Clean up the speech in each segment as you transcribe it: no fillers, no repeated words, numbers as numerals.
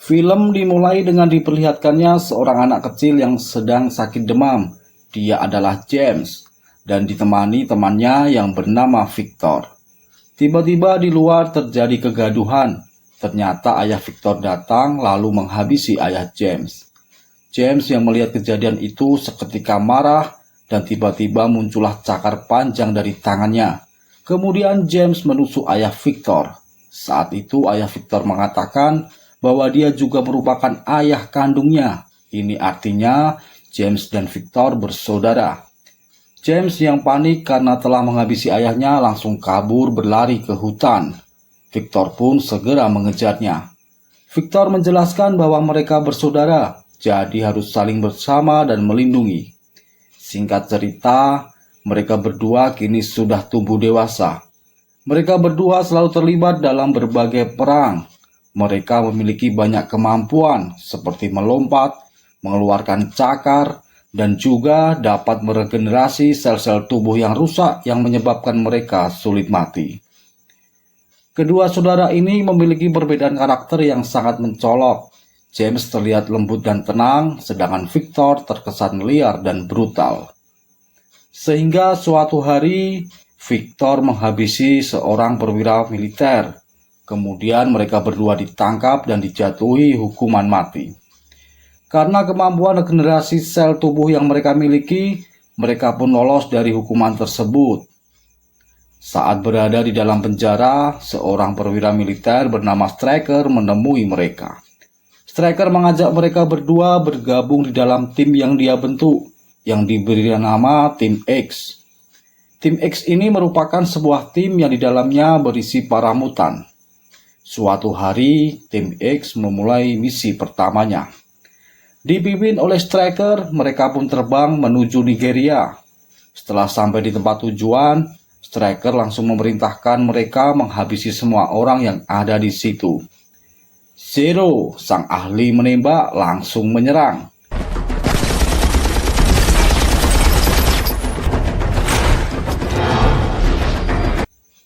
Film dimulai dengan diperlihatkannya seorang anak kecil yang sedang sakit demam. Dia adalah James dan ditemani temannya yang bernama Victor. Tiba-tiba di luar terjadi kegaduhan. Ternyata ayah Victor datang lalu menghabisi ayah James. James yang melihat kejadian itu seketika marah dan tiba-tiba muncullah cakar panjang dari tangannya. Kemudian James menusuk ayah Victor. Saat itu ayah Victor mengatakan bahwa dia juga merupakan ayah kandungnya. Ini artinya James dan Victor bersaudara. James yang panik karena telah menghabisi ayahnya langsung kabur berlari ke hutan. Victor pun segera mengejarnya. Victor menjelaskan bahwa mereka bersaudara, jadi harus saling bersama dan melindungi. Singkat cerita, mereka berdua kini sudah tumbuh dewasa. Mereka berdua selalu terlibat dalam berbagai perang. Mereka memiliki banyak kemampuan seperti melompat, mengeluarkan cakar, dan juga dapat meregenerasi sel-sel tubuh yang rusak yang menyebabkan mereka sulit mati. Kedua saudara ini memiliki perbedaan karakter yang sangat mencolok. James terlihat lembut dan tenang, sedangkan Victor terkesan liar dan brutal. Sehingga suatu hari, Victor menghabisi seorang perwira militer. Kemudian mereka berdua ditangkap dan dijatuhi hukuman mati. Karena kemampuan regenerasi sel tubuh yang mereka miliki, mereka pun lolos dari hukuman tersebut. Saat berada di dalam penjara, seorang perwira militer bernama Striker menemui mereka. Striker mengajak mereka berdua bergabung di dalam tim yang dia bentuk, yang diberi nama Tim X. Tim X ini merupakan sebuah tim yang di dalamnya berisi para mutan. Suatu hari, Tim X memulai misi pertamanya. Dipimpin oleh Striker, mereka pun terbang menuju Nigeria. Setelah sampai di tempat tujuan, Striker langsung memerintahkan mereka menghabisi semua orang yang ada di situ. Zero, sang ahli menembak, langsung menyerang.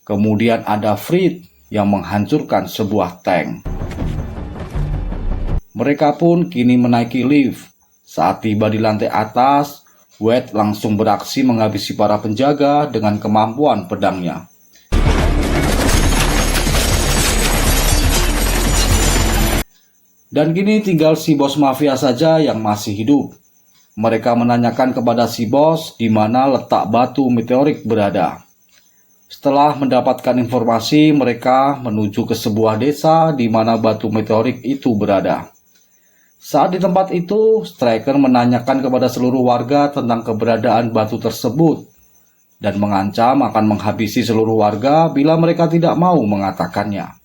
Kemudian ada Fred yang menghancurkan sebuah tank. Mereka pun kini menaiki lift. Saat tiba di lantai atas, Wade langsung beraksi menghabisi para penjaga dengan kemampuan pedangnya. Dan kini tinggal si bos mafia saja yang masih hidup. Mereka menanyakan kepada si bos di mana letak batu meteorik berada. Setelah mendapatkan informasi, mereka menuju ke sebuah desa di mana batu meteorik itu berada. Saat di tempat itu, Striker menanyakan kepada seluruh warga tentang keberadaan batu tersebut dan mengancam akan menghabisi seluruh warga bila mereka tidak mau mengatakannya.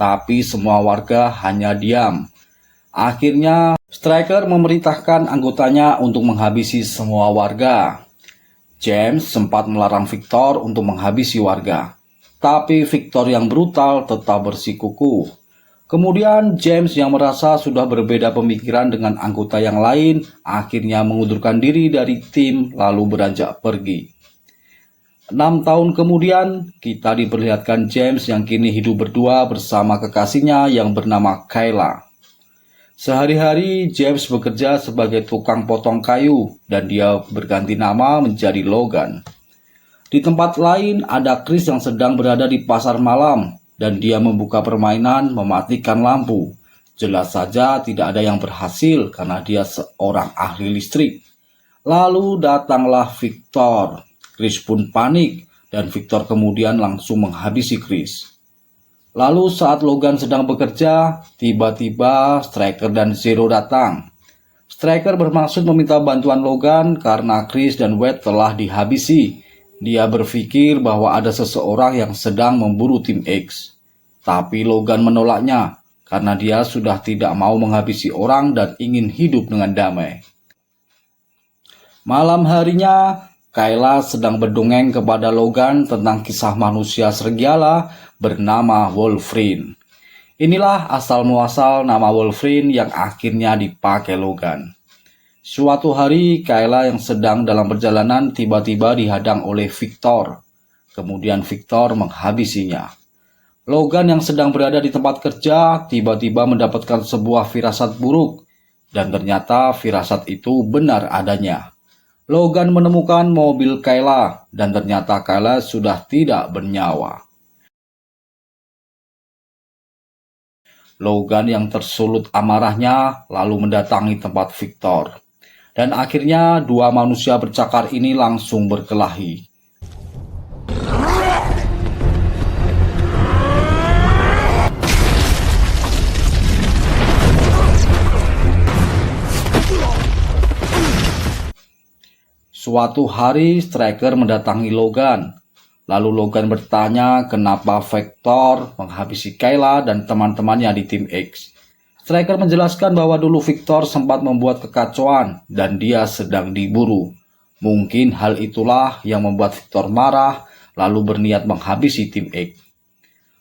Tapi semua warga hanya diam. Akhirnya, Striker memerintahkan anggotanya untuk menghabisi semua warga. James sempat melarang Victor untuk menghabisi warga, tapi Victor yang brutal tetap bersikukuh. Kemudian James yang merasa sudah berbeda pemikiran dengan anggota yang lain, akhirnya mengundurkan diri dari tim lalu beranjak pergi. 6 tahun kemudian, kita diperlihatkan James yang kini hidup berdua bersama kekasihnya yang bernama Kayla. Sehari-hari James bekerja sebagai tukang potong kayu dan dia berganti nama menjadi Logan. Di tempat lain ada Chris yang sedang berada di pasar malam dan dia membuka permainan mematikan lampu. Jelas saja tidak ada yang berhasil karena dia seorang ahli listrik. Lalu datanglah Victor. Chris pun panik dan Victor kemudian langsung menghabisi Chris. Lalu saat Logan sedang bekerja, tiba-tiba Striker dan Zero datang. Striker bermaksud meminta bantuan Logan karena Chris dan Wade telah dihabisi. Dia berpikir bahwa ada seseorang yang sedang memburu Tim X. Tapi Logan menolaknya karena dia sudah tidak mau menghabisi orang dan ingin hidup dengan damai. Malam harinya, Kayla sedang berdongeng kepada Logan tentang kisah manusia serigala bernama Wolverine. Inilah asal-muasal nama Wolverine yang akhirnya dipakai Logan. Suatu hari, Kayla yang sedang dalam perjalanan tiba-tiba dihadang oleh Victor. Kemudian Victor menghabisinya. Logan yang sedang berada di tempat kerja tiba-tiba mendapatkan sebuah firasat buruk, dan ternyata firasat itu benar adanya. Logan menemukan mobil Kayla, dan ternyata Kayla sudah tidak bernyawa. Logan yang tersulut amarahnya lalu mendatangi tempat Victor. Dan akhirnya dua manusia bercakar ini langsung berkelahi. Suatu hari Striker mendatangi Logan. Lalu Logan bertanya kenapa Victor menghabisi Kayla dan teman-temannya di tim X. Striker menjelaskan bahwa dulu Victor sempat membuat kekacauan dan dia sedang diburu. Mungkin hal itulah yang membuat Victor marah lalu berniat menghabisi tim X.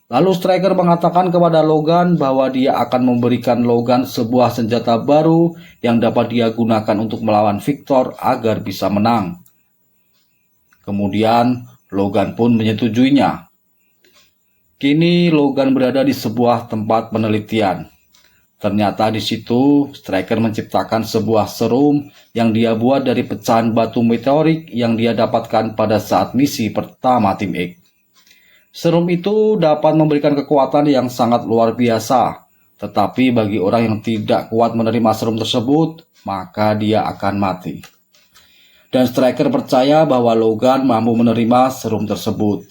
Lalu Striker mengatakan kepada Logan bahwa dia akan memberikan Logan sebuah senjata baru yang dapat dia gunakan untuk melawan Victor agar bisa menang. Kemudian Logan pun menyetujuinya. Kini Logan berada di sebuah tempat penelitian. Ternyata di situ Striker menciptakan sebuah serum yang dia buat dari pecahan batu meteorik yang dia dapatkan pada saat misi pertama tim X. Serum itu dapat memberikan kekuatan yang sangat luar biasa, tetapi bagi orang yang tidak kuat menerima serum tersebut, maka dia akan mati. Dan Striker percaya bahwa Logan mampu menerima serum tersebut.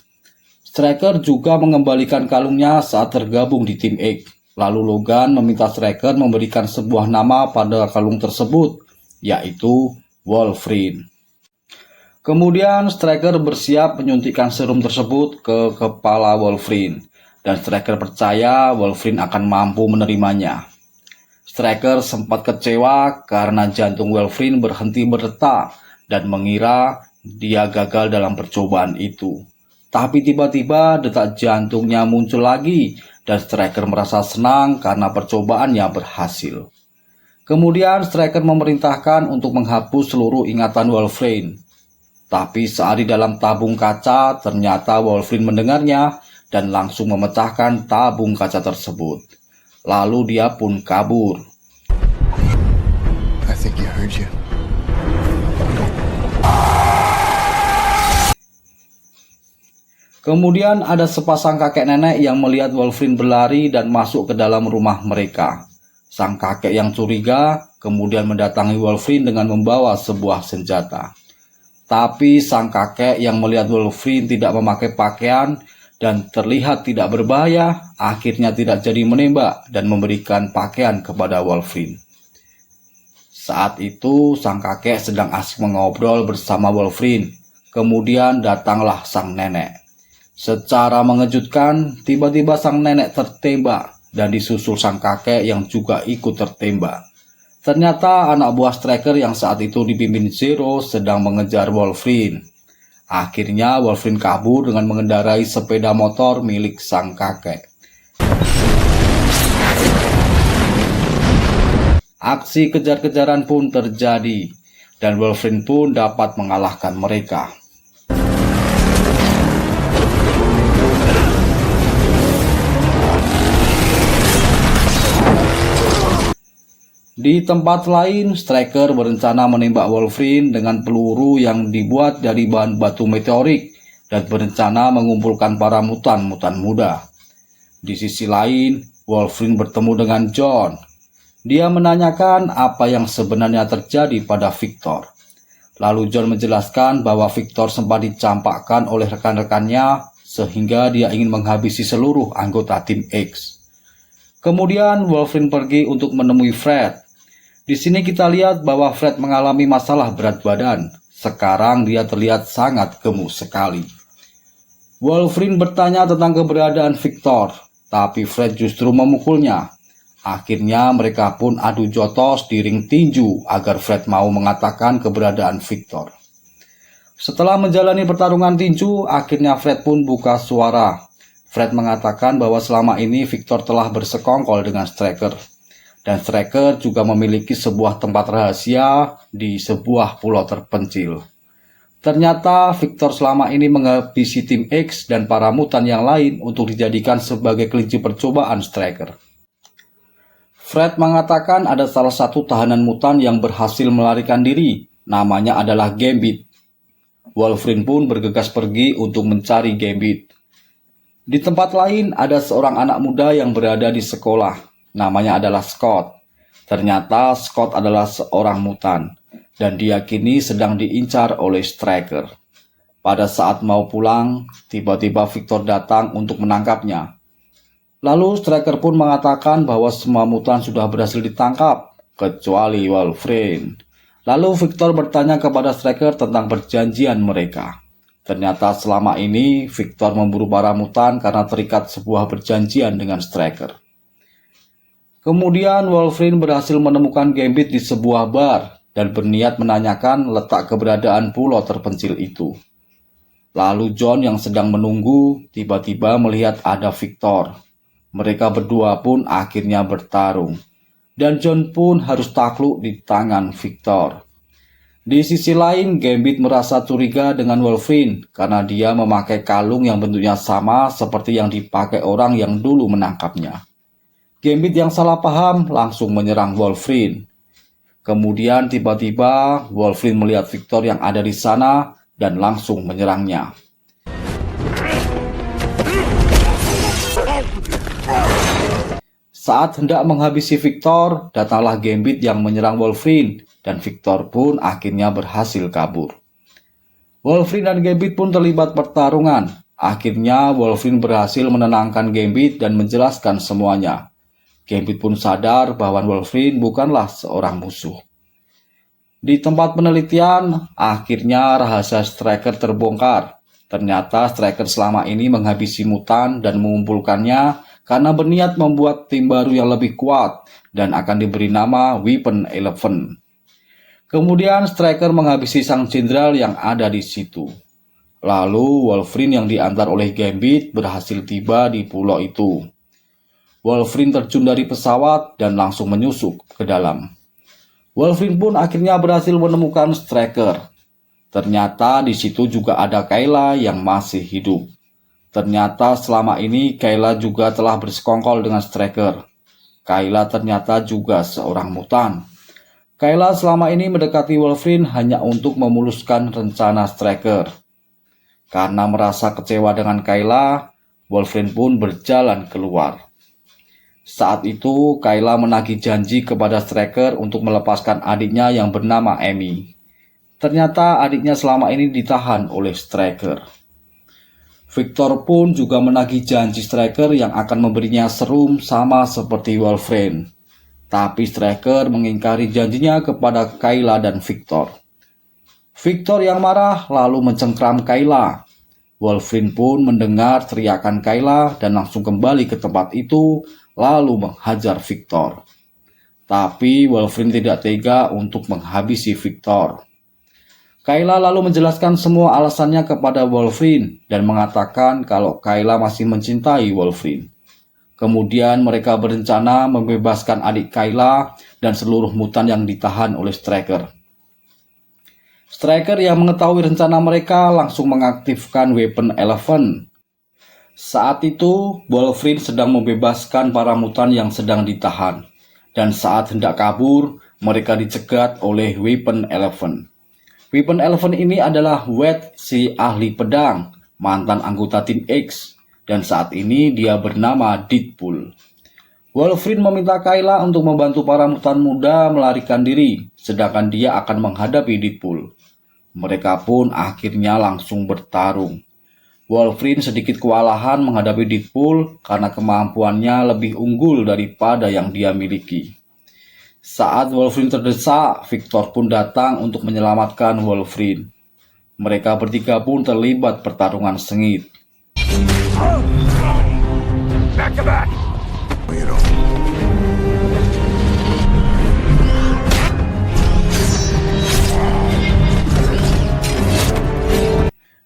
Striker juga mengembalikan kalungnya saat tergabung di tim X. Lalu Logan meminta Striker memberikan sebuah nama pada kalung tersebut, yaitu Wolverine. Kemudian Striker bersiap menyuntikkan serum tersebut ke kepala Wolverine, dan Striker percaya Wolverine akan mampu menerimanya. Striker sempat kecewa karena jantung Wolverine berhenti berdetak dan mengira dia gagal dalam percobaan itu. Tapi tiba-tiba detak jantungnya muncul lagi dan Striker merasa senang karena percobaannya berhasil. Kemudian Striker memerintahkan untuk menghapus seluruh ingatan Wolverine. Tapi saat di dalam tabung kaca, ternyata Wolverine mendengarnya dan langsung memecahkan tabung kaca tersebut. Lalu dia pun kabur. I think he heard you. Kemudian ada sepasang kakek nenek yang melihat Wolverine berlari dan masuk ke dalam rumah mereka. Sang kakek yang curiga kemudian mendatangi Wolverine dengan membawa sebuah senjata. Tapi sang kakek yang melihat Wolverine tidak memakai pakaian dan terlihat tidak berbahaya, akhirnya tidak jadi menembak dan memberikan pakaian kepada Wolverine. Saat itu sang kakek sedang asik mengobrol bersama Wolverine. Kemudian datanglah sang nenek. Secara mengejutkan, tiba-tiba sang nenek tertembak dan disusul sang kakek yang juga ikut tertembak. Ternyata anak buah Striker yang saat itu dipimpin Zero sedang mengejar Wolverine. Akhirnya Wolverine kabur dengan mengendarai sepeda motor milik sang kakek. Aksi kejar-kejaran pun terjadi dan Wolverine pun dapat mengalahkan mereka. Di tempat lain, Striker berencana menembak Wolverine dengan peluru yang dibuat dari bahan batu meteorik dan berencana mengumpulkan para mutan-mutan muda. Di sisi lain, Wolverine bertemu dengan John. Dia menanyakan apa yang sebenarnya terjadi pada Victor. Lalu John menjelaskan bahwa Victor sempat dicampakkan oleh rekan-rekannya sehingga dia ingin menghabisi seluruh anggota tim X. Kemudian Wolverine pergi untuk menemui Fred. Di sini kita lihat bahwa Fred mengalami masalah berat badan. Sekarang dia terlihat sangat gemuk sekali. Wolverine bertanya tentang keberadaan Victor, tapi Fred justru memukulnya. Akhirnya mereka pun adu jotos di ring tinju agar Fred mau mengatakan keberadaan Victor. Setelah menjalani pertarungan tinju, akhirnya Fred pun buka suara. Fred mengatakan bahwa selama ini Victor telah bersekongkol dengan Striker. Dan Striker juga memiliki sebuah tempat rahasia di sebuah pulau terpencil. Ternyata Victor selama ini menghabisi tim X dan para mutan yang lain untuk dijadikan sebagai kelinci percobaan Striker. Fred mengatakan ada salah satu tahanan mutan yang berhasil melarikan diri, namanya adalah Gambit. Wolverine pun bergegas pergi untuk mencari Gambit. Di tempat lain ada seorang anak muda yang berada di sekolah, namanya adalah Scott. Ternyata Scott adalah seorang mutan, dan diyakini sedang diincar oleh Striker. Pada saat mau pulang, tiba-tiba Victor datang untuk menangkapnya. Lalu Striker pun mengatakan bahwa semua mutan sudah berhasil ditangkap, kecuali Wolverine. Lalu Victor bertanya kepada Striker tentang perjanjian mereka. Ternyata selama ini Victor memburu para mutan karena terikat sebuah perjanjian dengan Striker. Kemudian Wolverine berhasil menemukan Gambit di sebuah bar dan berniat menanyakan letak keberadaan pulau terpencil itu. Lalu John yang sedang menunggu tiba-tiba melihat ada Victor. Mereka berdua pun akhirnya bertarung, dan John pun harus takluk di tangan Victor. Di sisi lain, Gambit merasa curiga dengan Wolverine karena dia memakai kalung yang bentuknya sama seperti yang dipakai orang yang dulu menangkapnya. Gambit yang salah paham langsung menyerang Wolverine. Kemudian tiba-tiba Wolverine melihat Victor yang ada di sana dan langsung menyerangnya. Saat hendak menghabisi Victor, datanglah Gambit yang menyerang Wolverine dan Victor pun akhirnya berhasil kabur. Wolverine dan Gambit pun terlibat pertarungan. Akhirnya Wolverine berhasil menenangkan Gambit dan menjelaskan semuanya. Gambit pun sadar bahwa Wolverine bukanlah seorang musuh. Di tempat penelitian, akhirnya rahasia Striker terbongkar. Ternyata Striker selama ini menghabisi mutan dan mengumpulkannya karena berniat membuat tim baru yang lebih kuat dan akan diberi nama Weapon 11. Kemudian Striker menghabisi sang jenderal yang ada di situ. Lalu Wolverine yang diantar oleh Gambit berhasil tiba di pulau itu. Wolverine terjun dari pesawat dan langsung menyusup ke dalam. Wolverine pun akhirnya berhasil menemukan Striker. Ternyata di situ juga ada Kayla yang masih hidup. Ternyata selama ini Kayla juga telah bersekongkol dengan Striker. Kayla ternyata juga seorang mutan. Kayla selama ini mendekati Wolverine hanya untuk memuluskan rencana Striker. Karena merasa kecewa dengan Kayla, Wolverine pun berjalan keluar. Saat itu, Kayla menagih janji kepada Striker untuk melepaskan adiknya yang bernama Amy. Ternyata adiknya selama ini ditahan oleh Striker. Victor pun juga menagih janji Striker yang akan memberinya serum sama seperti Wolverine. Tapi Striker mengingkari janjinya kepada Kayla dan Victor. Victor yang marah lalu mencengkram Kayla. Wolverine pun mendengar teriakan Kayla dan langsung kembali ke tempat itu lalu menghajar Victor. Tapi Wolverine tidak tega untuk menghabisi Victor. Kayla lalu menjelaskan semua alasannya kepada Wolverine dan mengatakan kalau Kayla masih mencintai Wolverine. Kemudian mereka berencana membebaskan adik Kayla dan seluruh mutan yang ditahan oleh Striker. Striker yang mengetahui rencana mereka langsung mengaktifkan Weapon 11. Saat itu, Wolverine sedang membebaskan para mutan yang sedang ditahan. Dan saat hendak kabur, mereka dicegat oleh Weapon 11. Weapon 11 ini adalah Wade, si ahli pedang, mantan anggota tim X. Dan saat ini dia bernama Deadpool. Wolverine meminta Kayla untuk membantu para mutan muda melarikan diri, sedangkan dia akan menghadapi Deadpool. Mereka pun akhirnya langsung bertarung. Wolverine sedikit kewalahan menghadapi Deadpool karena kemampuannya lebih unggul daripada yang dia miliki. Saat Wolverine terdesak, Victor pun datang untuk menyelamatkan Wolverine. Mereka bertiga pun terlibat pertarungan sengit. Back to back.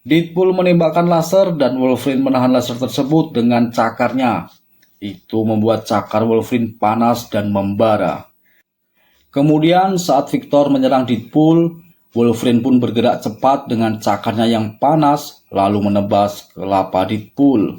Deadpool menembakkan laser dan Wolverine menahan laser tersebut dengan cakarnya. Itu membuat cakar Wolverine panas dan membara. Kemudian saat Victor menyerang Deadpool, Wolverine pun bergerak cepat dengan cakarnya yang panas, lalu menebas kelapa Deadpool.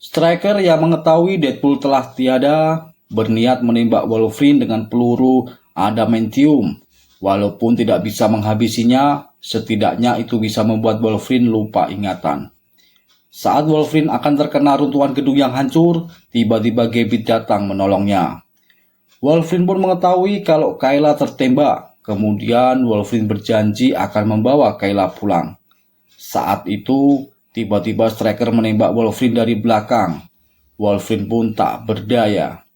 Stryker yang mengetahui Deadpool telah tiada, berniat menembak Wolverine dengan peluru adamantium. Walaupun tidak bisa menghabisinya, setidaknya itu bisa membuat Wolverine lupa ingatan. Saat Wolverine akan terkena runtuhan gedung yang hancur, tiba-tiba Gambit datang menolongnya. Wolverine pun mengetahui kalau Kayla tertembak. Kemudian Wolverine berjanji akan membawa Kayla pulang. Saat itu, tiba-tiba Stryker menembak Wolverine dari belakang. Wolverine pun tak berdaya.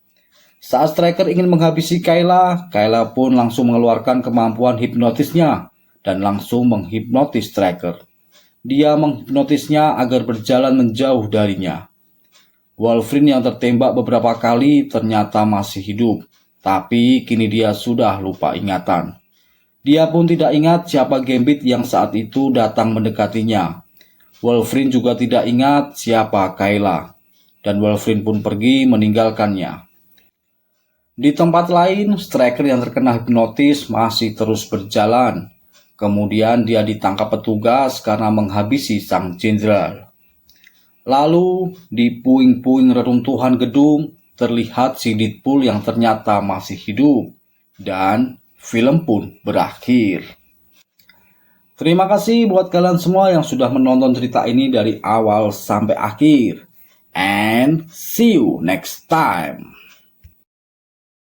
Saat Stryker ingin menghabisi Kayla, Kayla pun langsung mengeluarkan kemampuan hipnotisnya dan langsung menghipnotis Stryker. Dia menghipnotisnya agar berjalan menjauh darinya. Wolverine yang tertembak beberapa kali ternyata masih hidup, tapi kini dia sudah lupa ingatan. Dia pun tidak ingat siapa Gambit yang saat itu datang mendekatinya. Wolverine juga tidak ingat siapa Kayla, dan Wolverine pun pergi meninggalkannya. Di tempat lain, Stryker yang terkena hipnotis masih terus berjalan. Kemudian dia ditangkap petugas karena menghabisi sang jenderal. Lalu, di puing-puing reruntuhan gedung, terlihat si Deadpool yang ternyata masih hidup. Dan film pun berakhir. Terima kasih buat kalian semua yang sudah menonton cerita ini dari awal sampai akhir. And see you next time.